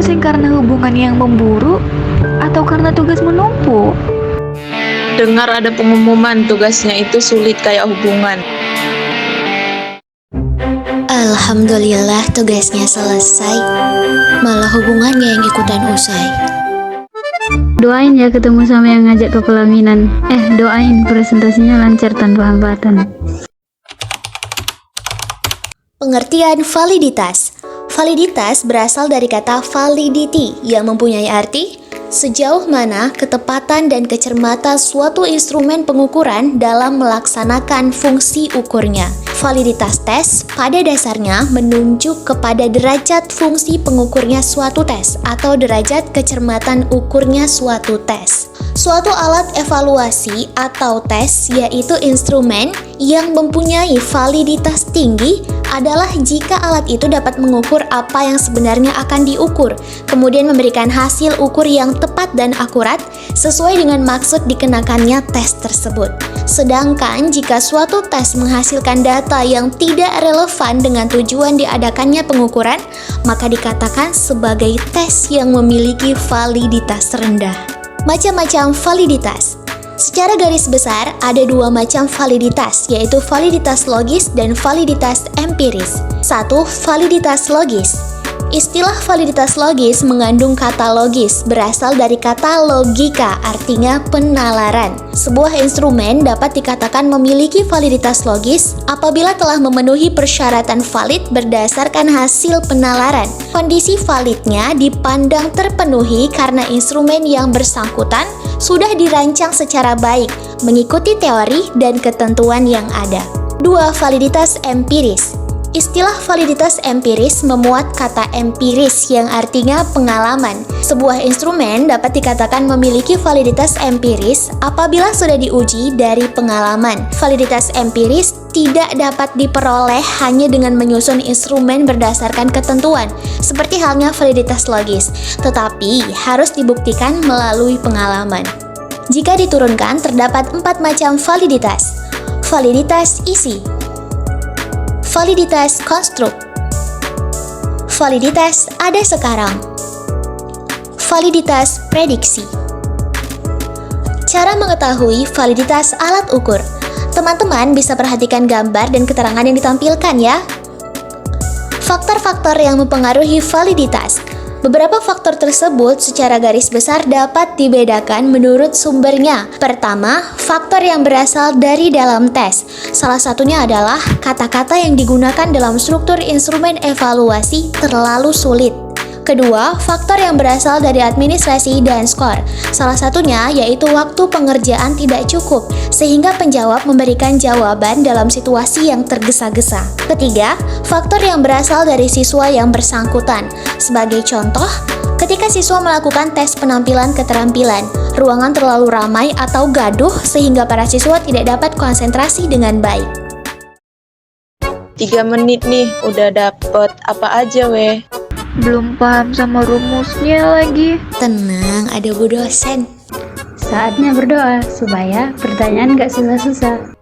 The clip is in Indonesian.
pusing karena hubungan yang memburuk atau karena tugas menumpuk? Dengar ada pengumuman tugasnya itu sulit kayak hubungan. Alhamdulillah tugasnya selesai, malah hubungannya yang ikutan usai. Doain ya ketemu sama yang ngajak ke pelaminan. Doain presentasinya lancar tanpa hambatan. Pengertian validitas. Validitas berasal dari kata validity yang mempunyai arti sejauh mana ketepatan dan kecermatan suatu instrumen pengukuran dalam melaksanakan fungsi ukurnya. Validitas tes pada dasarnya menunjuk kepada derajat fungsi pengukurnya suatu tes atau derajat kecermatan ukurnya suatu tes. Suatu alat evaluasi atau tes yaitu instrumen yang mempunyai validitas tinggi adalah jika alat itu dapat mengukur apa yang sebenarnya akan diukur, kemudian memberikan hasil ukur yang tepat dan akurat sesuai dengan maksud dikenakannya tes tersebut. Sedangkan jika suatu tes menghasilkan data yang tidak relevan dengan tujuan diadakannya pengukuran, maka dikatakan sebagai tes yang memiliki validitas rendah. Macam-macam validitas. Secara garis besar, ada dua macam validitas, yaitu validitas logis dan validitas empiris. 1. Validitas logis. Istilah validitas logis mengandung kata logis, berasal dari kata logika, artinya penalaran. Sebuah instrumen dapat dikatakan memiliki validitas logis apabila telah memenuhi persyaratan valid berdasarkan hasil penalaran. Kondisi validnya dipandang terpenuhi karena instrumen yang bersangkutan sudah dirancang secara baik, mengikuti teori dan ketentuan yang ada. 2. Validitas empiris. Istilah validitas empiris memuat kata empiris yang artinya pengalaman. Sebuah instrumen dapat dikatakan memiliki validitas empiris apabila sudah diuji dari pengalaman. Validitas empiris tidak dapat diperoleh hanya dengan menyusun instrumen berdasarkan ketentuan, seperti halnya validitas logis, tetapi harus dibuktikan melalui pengalaman. Jika diturunkan, terdapat 4 macam validitas. Validitas isi, validitas konstruk, validitas ada sekarang, validitas prediksi. Cara mengetahui validitas alat ukur. Teman-teman bisa perhatikan gambar dan keterangan yang ditampilkan ya. Faktor-faktor yang mempengaruhi validitas. Beberapa faktor tersebut secara garis besar dapat dibedakan menurut sumbernya. Pertama, faktor yang berasal dari dalam tes. Salah satunya adalah kata-kata yang digunakan dalam struktur instrumen evaluasi terlalu sulit. Kedua, faktor yang berasal dari administrasi dan skor. Salah satunya yaitu waktu pengerjaan tidak cukup, sehingga penjawab memberikan jawaban dalam situasi yang tergesa-gesa. Ketiga, faktor yang berasal dari siswa yang bersangkutan. Sebagai contoh, ketika siswa melakukan tes penampilan keterampilan, ruangan terlalu ramai atau gaduh sehingga para siswa tidak dapat konsentrasi dengan baik. 3 menit nih, udah dapet apa aja weh? Belum paham sama rumusnya lagi. Tenang, ada Bu dosen. Saatnya berdoa supaya pertanyaan gak susah-susah.